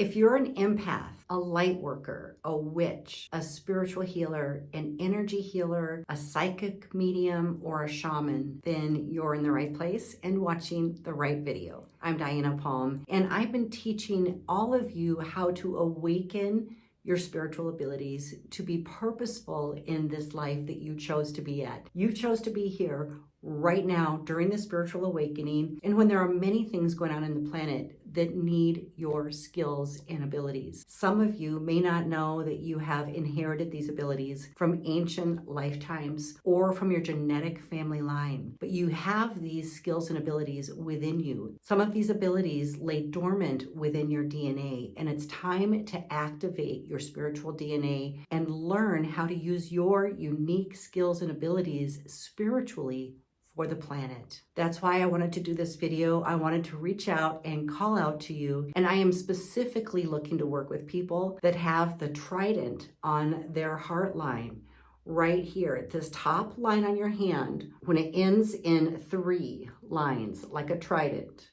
If you're an empath, a light worker, a witch, a spiritual healer, an energy healer, a psychic medium, or a shaman, then you're in the right place and watching the right video. I'm Diana Palm, and I've been teaching all of you how to awaken your spiritual abilities to be purposeful in this life that you chose to be at. You chose to be here right now during the spiritual awakening, and when there are many things going on in the planet that need your skills and abilities. Some of you may not know that you have inherited these abilities from ancient lifetimes or from your genetic family line, but you have these skills and abilities within you. Some of these abilities lay dormant within your DNA, and it's time to activate your spiritual DNA and learn how to use your unique skills and abilities spiritually for the planet. That's why I wanted to do this video. I wanted to reach out and call out to you. And I am specifically looking to work with people that have the trident on their heart line right here. This top line on your hand, when it ends in 3 lines, like a trident.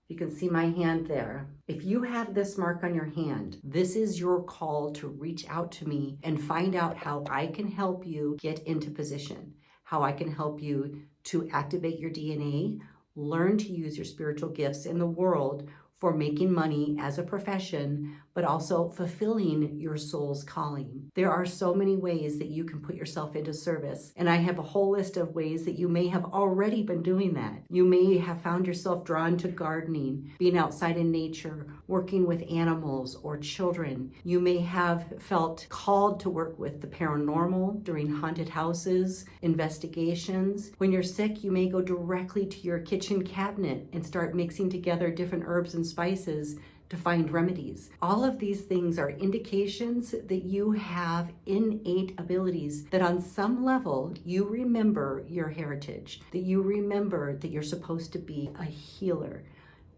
You can see my hand there. If you have this mark on your hand, this is your call to reach out to me and find out how I can help you get into position, how I can help you to activate your DNA, learn to use your spiritual gifts in the world for making money as a profession, but also fulfilling your soul's calling. There are so many ways that you can put yourself into service, and I have a whole list of ways that you may have already been doing that. You may have found yourself drawn to gardening, being outside in nature, working with animals or children. You may have felt called to work with the paranormal during haunted houses, investigations. When you're sick, you may go directly to your kitchen cabinet and start mixing together different herbs and spices to find remedies. All of these things are indications that you have innate abilities, that on some level you remember your heritage, that you remember that you're supposed to be a healer,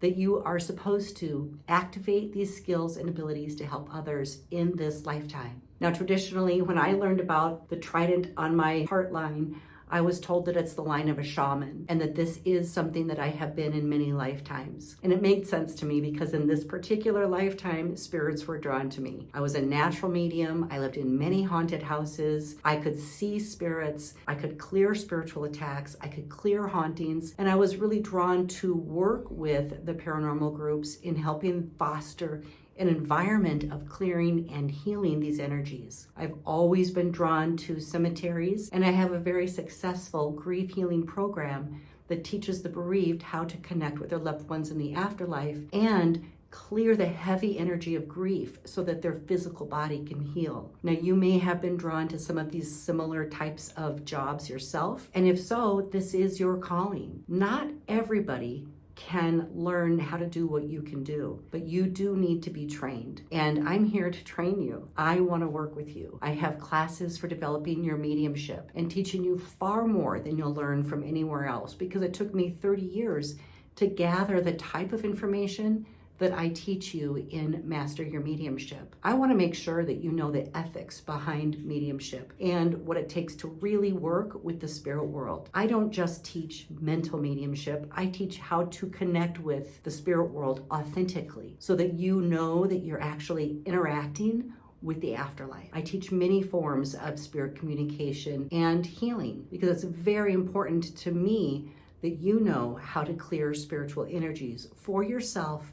that you are supposed to activate these skills and abilities to help others in this lifetime. Now, traditionally, when I learned about the trident on my heart line, I was told that it's the line of a shaman and that this is something that I have been in many lifetimes. And it made sense to me because in this particular lifetime, spirits were drawn to me. I was a natural medium. I lived in many haunted houses. I could see spirits. I could clear spiritual attacks. I could clear hauntings. And I was really drawn to work with the paranormal groups in helping foster an environment of clearing and healing these energies. I've always been drawn to cemeteries, and I have a very successful grief healing program that teaches the bereaved how to connect with their loved ones in the afterlife and clear the heavy energy of grief so that their physical body can heal. Now, you may have been drawn to some of these similar types of jobs yourself, and if so, this is your calling. Not everybody can learn how to do what you can do, but you do need to be trained. And I'm here to train you. I want to work with you. I have classes for developing your mediumship and teaching you far more than you'll learn from anywhere else, because it took me 30 years to gather the type of information that I teach you in Master Your Mediumship. I want to make sure that you know the ethics behind mediumship and what it takes to really work with the spirit world. I don't just teach mental mediumship, I teach how to connect with the spirit world authentically so that you know that you're actually interacting with the afterlife. I teach many forms of spirit communication and healing because it's very important to me that you know how to clear spiritual energies for yourself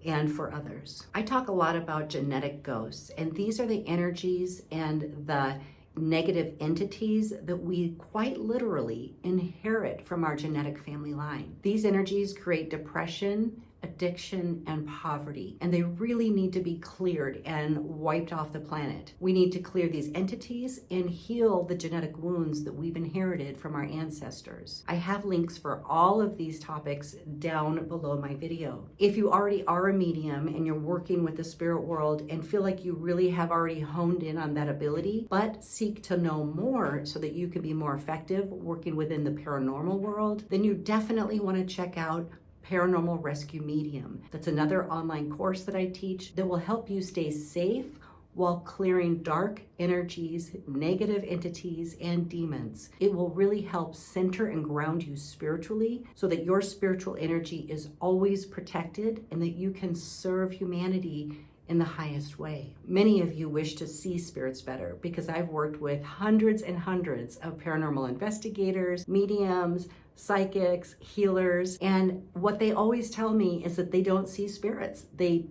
and for others. I talk a lot about genetic ghosts, and these are the energies and the negative entities that we quite literally inherit from our genetic family line. These energies create depression, addiction, and poverty, and they really need to be cleared and wiped off the planet. We need to clear these entities and heal the genetic wounds that we've inherited from our ancestors. I have links for all of these topics down below my video. If you already are a medium and you're working with the spirit world and feel like you really have already honed in on that ability, but seek to know more so that you can be more effective working within the paranormal world, then you definitely want to check out Paranormal Rescue Medium. That's another online course that I teach that will help you stay safe while clearing dark energies, negative entities, and demons. It will really help center and ground you spiritually so that your spiritual energy is always protected and that you can serve humanity in the highest way. Many of you wish to see spirits better because I've worked with hundreds and hundreds of paranormal investigators, mediums, psychics, healers, and what they always tell me is that they don't see spirits. They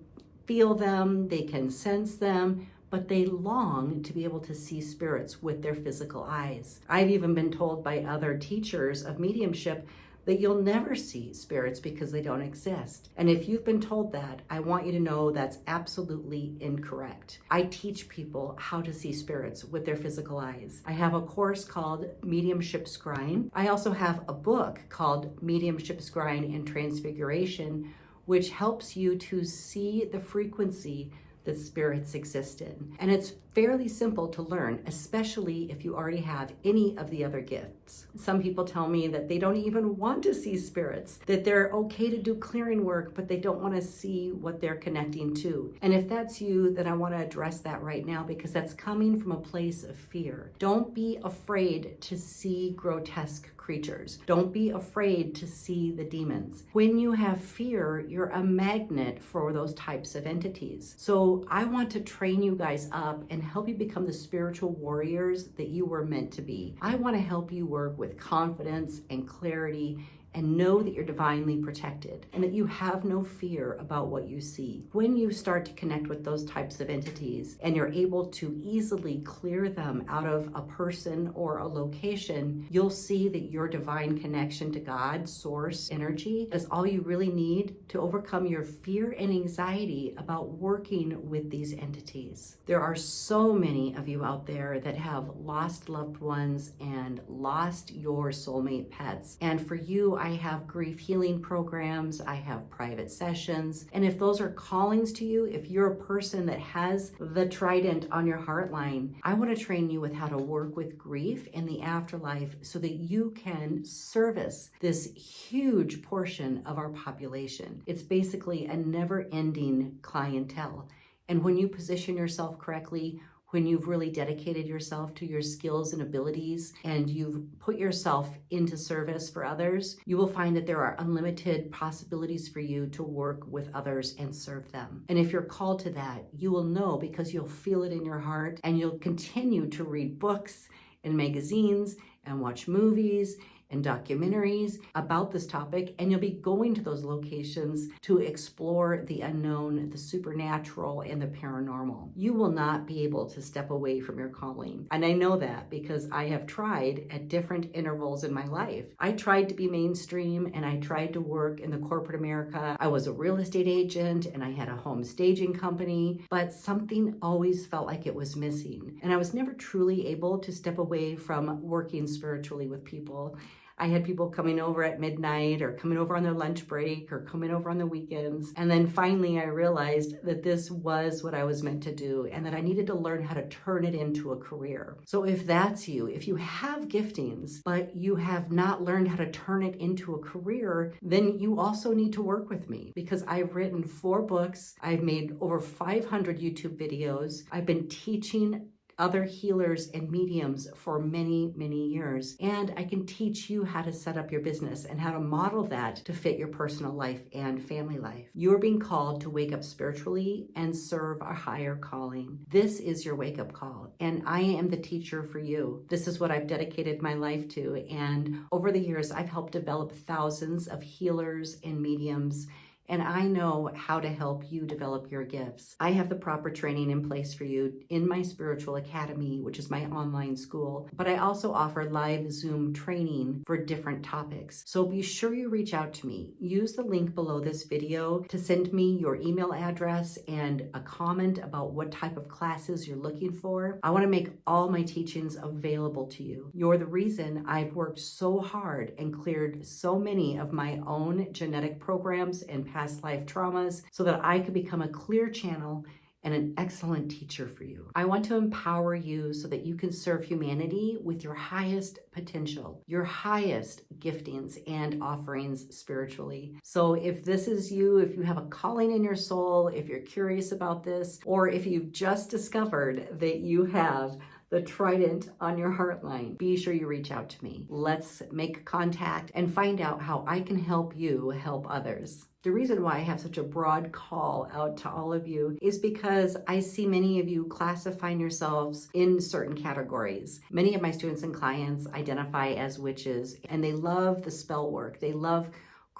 feel them, they can sense them, but they long to be able to see spirits with their physical eyes. I've even been told by other teachers of mediumship that you'll never see spirits because they don't exist. And if you've been told that, I want you to know that's absolutely incorrect. I teach people how to see spirits with their physical eyes. I have a course called Mediumship Scrying. I also have a book called Mediumship Scrying and Transfiguration, which helps you to see the frequency that spirits exist in. And it's fairly simple to learn, especially if you already have any of the other gifts. Some people tell me that they don't even want to see spirits, that they're okay to do clearing work, but they don't want to see what they're connecting to. And if that's you, then I want to address that right now because that's coming from a place of fear. Don't be afraid to see grotesque creatures. Don't be afraid to see the demons. When you have fear, you're a magnet for those types of entities. So I want to train you guys up and help you become the spiritual warriors that you were meant to be. I want to help you work with confidence and clarity and know that you're divinely protected and that you have no fear about what you see. When you start to connect with those types of entities and you're able to easily clear them out of a person or a location, you'll see that your divine connection to God, source, energy is all you really need to overcome your fear and anxiety about working with these entities. There are so many of you out there that have lost loved ones and lost your soulmate pets. And for you, I have grief healing programs, I have private sessions, and if those are callings to you, if you're a person that has the trident on your heart line, I want to train you with how to work with grief in the afterlife so that you can service this huge portion of our population. It's basically a never-ending clientele. And when you position yourself correctly, when you've really dedicated yourself to your skills and abilities and you've put yourself into service for others, you will find that there are unlimited possibilities for you to work with others and serve them. And if you're called to that, you will know because you'll feel it in your heart and you'll continue to read books and magazines and watch movies and documentaries about this topic, and you'll be going to those locations to explore the unknown, the supernatural, and the paranormal. You will not be able to step away from your calling. And I know that because I have tried at different intervals in my life. I tried to be mainstream and I tried to work in the corporate America. I was a real estate agent and I had a home staging company, but something always felt like it was missing. And I was never truly able to step away from working spiritually with people. I had people coming over at midnight or coming over on their lunch break or coming over on the weekends. And then finally I realized that this was what I was meant to do and that I needed to learn how to turn it into a career. So if that's you, if you have giftings, but you have not learned how to turn it into a career, then you also need to work with me because I've written 4 books. I've made over 500 YouTube videos. I've been teaching other healers and mediums for many, many years. And I can teach you how to set up your business and how to model that to fit your personal life and family life. You're being called to wake up spiritually and serve a higher calling. This is your wake-up call, and I am the teacher for you. This is what I've dedicated my life to, and over the years, I've helped develop thousands of healers and mediums, and I know how to help you develop your gifts. I have the proper training in place for you in my Spiritual Academy, which is my online school, but I also offer live Zoom training for different topics. So be sure you reach out to me. Use the link below this video to send me your email address and a comment about what type of classes you're looking for. I want to make all my teachings available to you. You're the reason I've worked so hard and cleared so many of my own genetic programs and past life traumas so that I could become a clear channel and an excellent teacher for you. I want to empower you so that you can serve humanity with your highest potential, your highest giftings and offerings spiritually. So if this is you, if you have a calling in your soul, if you're curious about this, or if you've just discovered that you have the trident on your heart line, be sure you reach out to me. Let's make contact and find out how I can help you help others. The reason why I have such a broad call out to all of you is because I see many of you classifying yourselves in certain categories. Many of my students and clients identify as witches, and they love the spell work. They love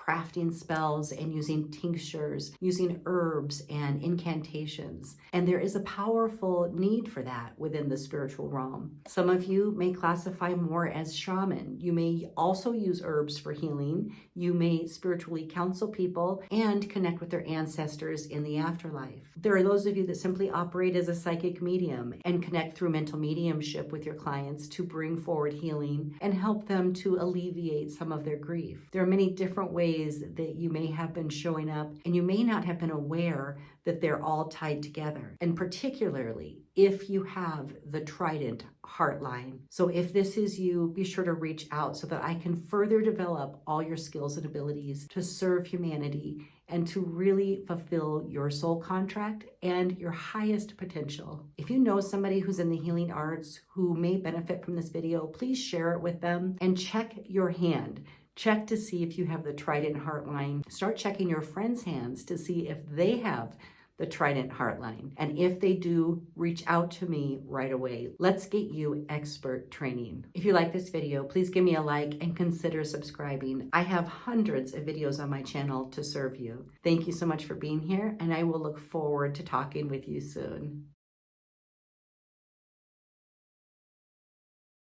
crafting spells and using tinctures, using herbs and incantations. And there is a powerful need for that within the spiritual realm. Some of you may classify more as shaman. You may also use herbs for healing. You may spiritually counsel people and connect with their ancestors in the afterlife. There are those of you that simply operate as a psychic medium and connect through mental mediumship with your clients to bring forward healing and help them to alleviate some of their grief. There are many different ways that you may have been showing up, and you may not have been aware that they're all tied together. And particularly if you have the trident heart line. So if this is you, be sure to reach out so that I can further develop all your skills and abilities to serve humanity and to really fulfill your soul contract and your highest potential. If you know somebody who's in the healing arts who may benefit from this video, please share it with them and check your hand. Check to see if you have the trident heart line. Start checking your friends' hands to see if they have the trident heart line. And if they do, reach out to me right away. Let's get you expert training. If you like this video, please give me a like and consider subscribing. I have hundreds of videos on my channel to serve you. Thank you so much for being here, and I will look forward to talking with you soon.